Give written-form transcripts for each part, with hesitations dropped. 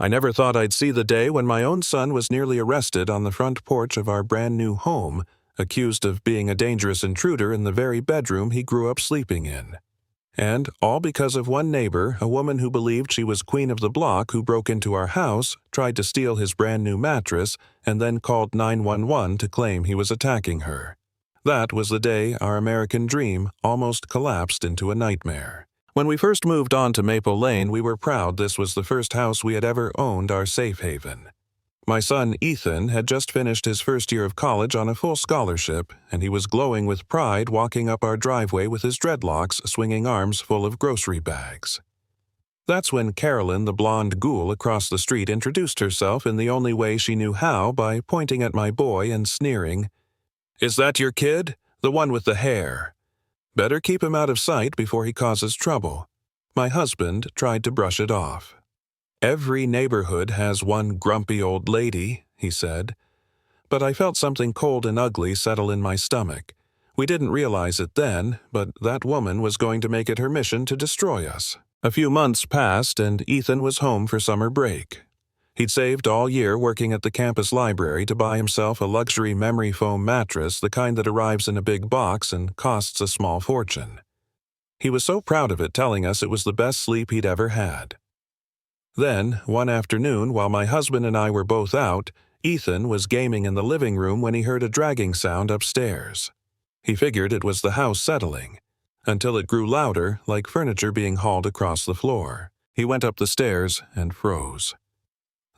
I never thought I'd see the day when my own son was nearly arrested on the front porch of our brand-new home, accused of being a dangerous intruder in the very bedroom he grew up sleeping in. And all because of one neighbor, a woman who believed she was queen of the block who broke into our house, tried to steal his brand-new mattress, and then called 911 to claim he was attacking her. That was the day our American dream almost collapsed into a nightmare. When we first moved on to Maple Lane, we were proud this was the first house we had ever owned our safe haven. My son, Ethan, had just finished his first year of college on a full scholarship, and he was glowing with pride walking up our driveway with his dreadlocks swinging arms full of grocery bags. That's when Carolyn, the blonde ghoul across the street, introduced herself in the only way she knew how, by pointing at my boy and sneering, "Is that your kid? The one with the hair? Better keep him out of sight before he causes trouble." My husband tried to brush it off. "Every neighborhood has one grumpy old lady," he said. But I felt something cold and ugly settle in my stomach. We didn't realize it then, but that woman was going to make it her mission to destroy us. A few months passed, and Ethan was home for summer break. He'd saved all year working at the campus library to buy himself a luxury memory foam mattress, the kind that arrives in a big box and costs a small fortune. He was so proud of it, telling us it was the best sleep he'd ever had. Then, one afternoon, while my husband and I were both out, Ethan was gaming in the living room when he heard a dragging sound upstairs. He figured it was the house settling, until it grew louder, like furniture being hauled across the floor. He went up the stairs and froze.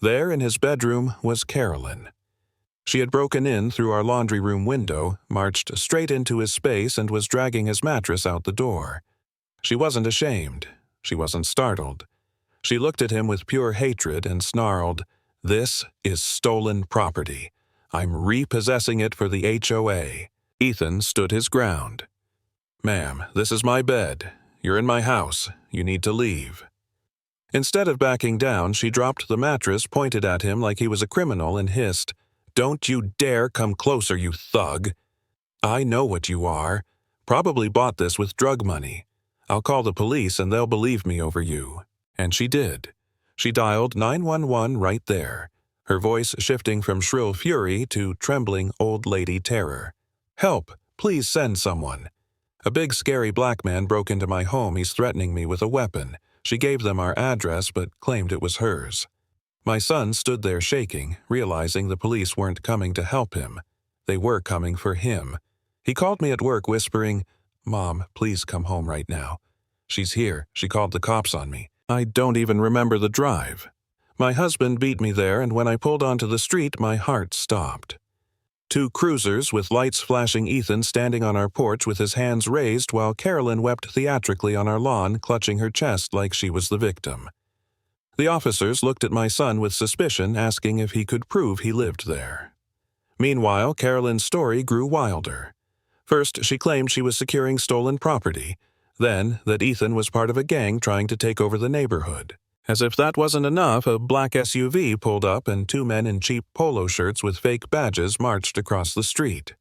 There in his bedroom was Carolyn. She had broken in through our laundry room window, marched straight into his space, and was dragging his mattress out the door. She wasn't ashamed. She wasn't startled. She looked at him with pure hatred and snarled, "This is stolen property. I'm repossessing it for the HOA." Ethan stood his ground. "Ma'am, this is my bed. You're in my house. You need to leave." Instead of backing down, she dropped the mattress, pointed at him like he was a criminal, and hissed, "Don't you dare come closer, you thug. I know what you are. Probably bought this with drug money. I'll call the police and they'll believe me over you." And she did. She dialed 911 right there, her voice shifting from shrill fury to trembling old lady terror. "Help! Please send someone. A big scary black man broke into my home. He's threatening me with a weapon." She gave them our address but claimed it was hers. My son stood there shaking, realizing the police weren't coming to help him. They were coming for him. He called me at work whispering, "Mom, please come home right now. She's here. She called the cops on me." I don't even remember the drive. My husband beat me there, and when I pulled onto the street, my heart stopped. Two cruisers with lights flashing, Ethan standing on our porch with his hands raised while Carolyn wept theatrically on our lawn, clutching her chest like she was the victim. The officers looked at my son with suspicion, asking if he could prove he lived there. Meanwhile, Carolyn's story grew wilder. First, she claimed she was securing stolen property. Then, that Ethan was part of a gang trying to take over the neighborhood. As if that wasn't enough, a black SUV pulled up and two men in cheap polo shirts with fake badges marched across the street.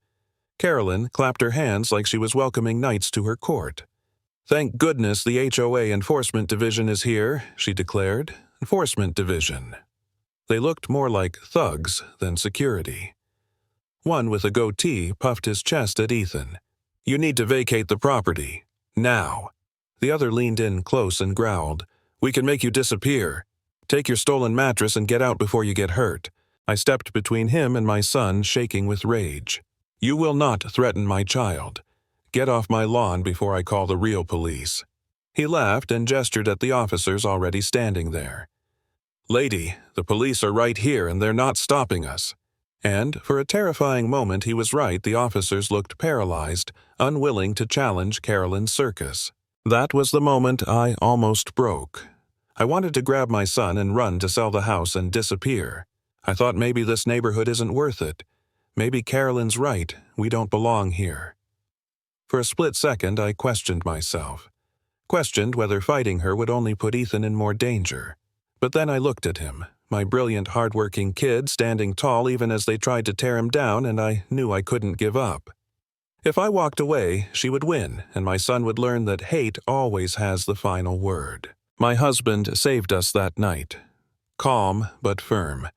Carolyn clapped her hands like she was welcoming knights to her court. "Thank goodness the HOA Enforcement Division is here," she declared. "Enforcement Division." They looked more like thugs than security. One with a goatee puffed his chest at Ethan. "You need to vacate the property. Now." The other leaned in close and growled, "We can make you disappear. Take your stolen mattress and get out before you get hurt." I stepped between him and my son, shaking with rage. "You will not threaten my child. Get off my lawn before I call the real police." He laughed and gestured at the officers already standing there. "Lady, the police are right here and they're not stopping us." And, for a terrifying moment, he was right. The officers looked paralyzed, unwilling to challenge Carolyn's circus. That was the moment I almost broke. I wanted to grab my son and run to sell the house and disappear. I thought maybe this neighborhood isn't worth it. Maybe Carolyn's right. We don't belong here. For a split second, I questioned myself. Questioned whether fighting her would only put Ethan in more danger. But then I looked at him. My brilliant, hard-working kid standing tall even as they tried to tear him down, and I knew I couldn't give up. If I walked away, she would win, and my son would learn that hate always has the final word. My husband saved us that night. calm but firm.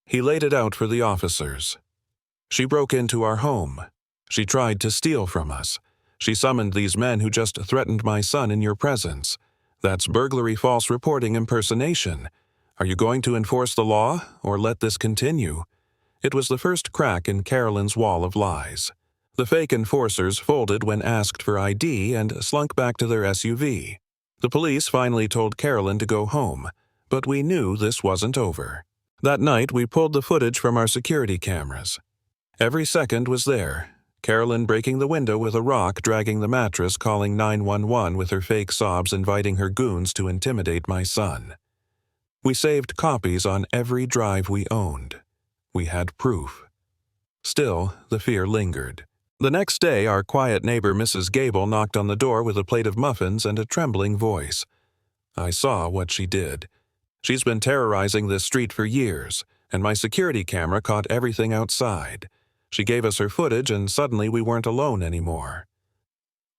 He laid it out for the officers. She broke into our home. She tried to steal from us. She summoned these men who just threatened my son in your presence. That's burglary, false reporting, impersonation. Are you going to enforce the law or let this continue? It was the first crack in Carolyn's wall of lies. The fake enforcers folded when asked for ID and slunk back to their SUV. The police finally told Carolyn to go home, but we knew this wasn't over. That night, we pulled the footage from our security cameras. Every second was there. Carolyn breaking the window with a rock, dragging the mattress, calling 911 with her fake sobs, inviting her goons to intimidate my son. We saved copies on every drive we owned. We had proof. Still, the fear lingered. The next day, our quiet neighbor Mrs. Gable knocked on the door with a plate of muffins and a trembling voice. I saw what she did. She's been terrorizing this street for years, and my security camera caught everything outside. She gave us her footage, and suddenly we weren't alone anymore.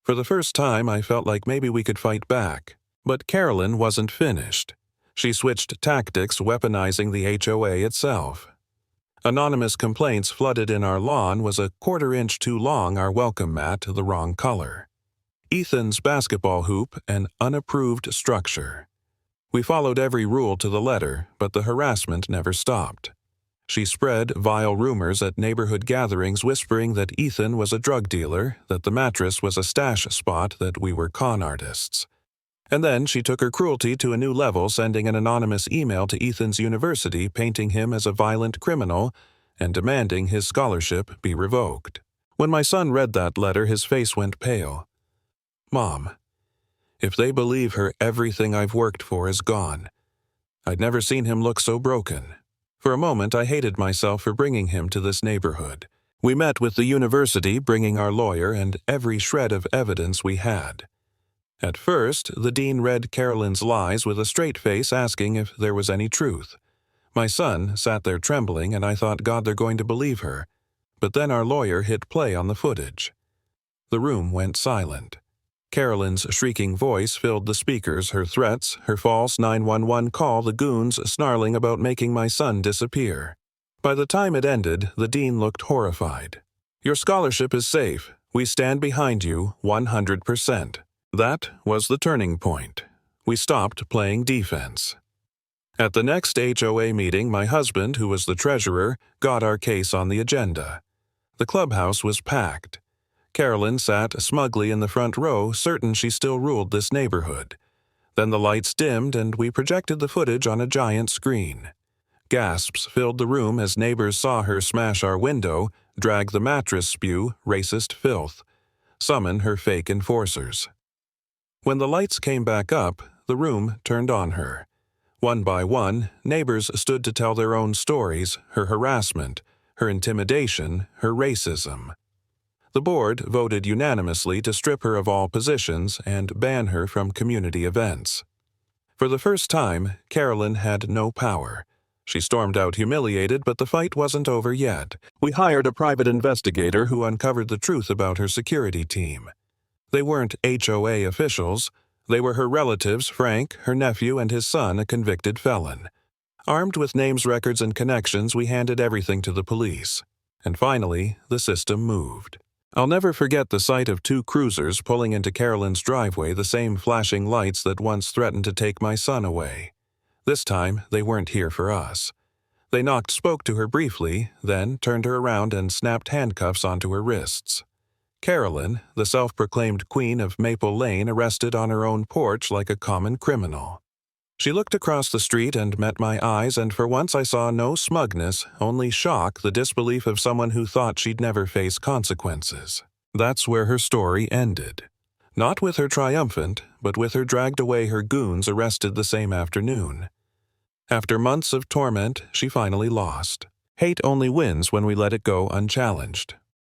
For the first time, I felt like maybe we could fight back. But Carolyn wasn't finished. She switched tactics, weaponizing the HOA itself. Anonymous complaints flooded in. Our lawn was a quarter-inch too long, our welcome mat the wrong color. Ethan's basketball hoop an unapproved structure. We followed every rule to the letter, but the harassment never stopped. She spread vile rumors at neighborhood gatherings, whispering that Ethan was a drug dealer, that the mattress was a stash spot, that we were con artists. And then she took her cruelty to a new level, sending an anonymous email to Ethan's university painting him as a violent criminal and demanding his scholarship be revoked. When my son read that letter, his face went pale. Mom, if they believe her, everything I've worked for is gone. I'd never seen him look so broken. For a moment, I hated myself for bringing him to this neighborhood. We met with the university, bringing our lawyer and every shred of evidence we had. At first, the dean read Carolyn's lies with a straight face, asking if there was any truth. My son sat there trembling, and I thought, God, they're going to believe her. But then our lawyer hit play on the footage. The room went silent. Carolyn's shrieking voice filled the speakers, her threats, her false 911 call, the goons snarling about making my son disappear. By the time it ended, the dean looked horrified. Your scholarship is safe. We stand behind you 100%. That was the turning point. We stopped playing defense. At the next HOA meeting, my husband, who was the treasurer, got our case on the agenda. The clubhouse was packed. Carolyn sat smugly in the front row, certain she still ruled this neighborhood. Then the lights dimmed and we projected the footage on a giant screen. Gasps filled the room as neighbors saw her smash our window, drag the mattress, spew racist filth, summon her fake enforcers. When the lights came back up, the room turned on her. One by one, neighbors stood to tell their own stories, her harassment, her intimidation, her racism. The board voted unanimously to strip her of all positions and ban her from community events. For the first time, Carolyn had no power. She stormed out humiliated, but the fight wasn't over yet. We hired a private investigator who uncovered the truth about her security team. They weren't HOA officials. They were her relatives, Frank, her nephew, and his son, a convicted felon. Armed with names, records, and connections, we handed everything to the police. And finally, the system moved. I'll never forget the sight of two cruisers pulling into Carolyn's driveway, the same flashing lights that once threatened to take my son away. This time, they weren't here for us. They spoke to her briefly, then turned her around and snapped handcuffs onto her wrists. Carolyn, the self-proclaimed queen of Maple Lane, arrested on her own porch like a common criminal. She looked across the street and met my eyes, and for once I saw no smugness, only shock, the disbelief of someone who thought she'd never face consequences. That's where her story ended. Not with her triumphant, but with her dragged away, her goons arrested the same afternoon. After months of torment, she finally lost. Hate only wins when we let it go unchallenged.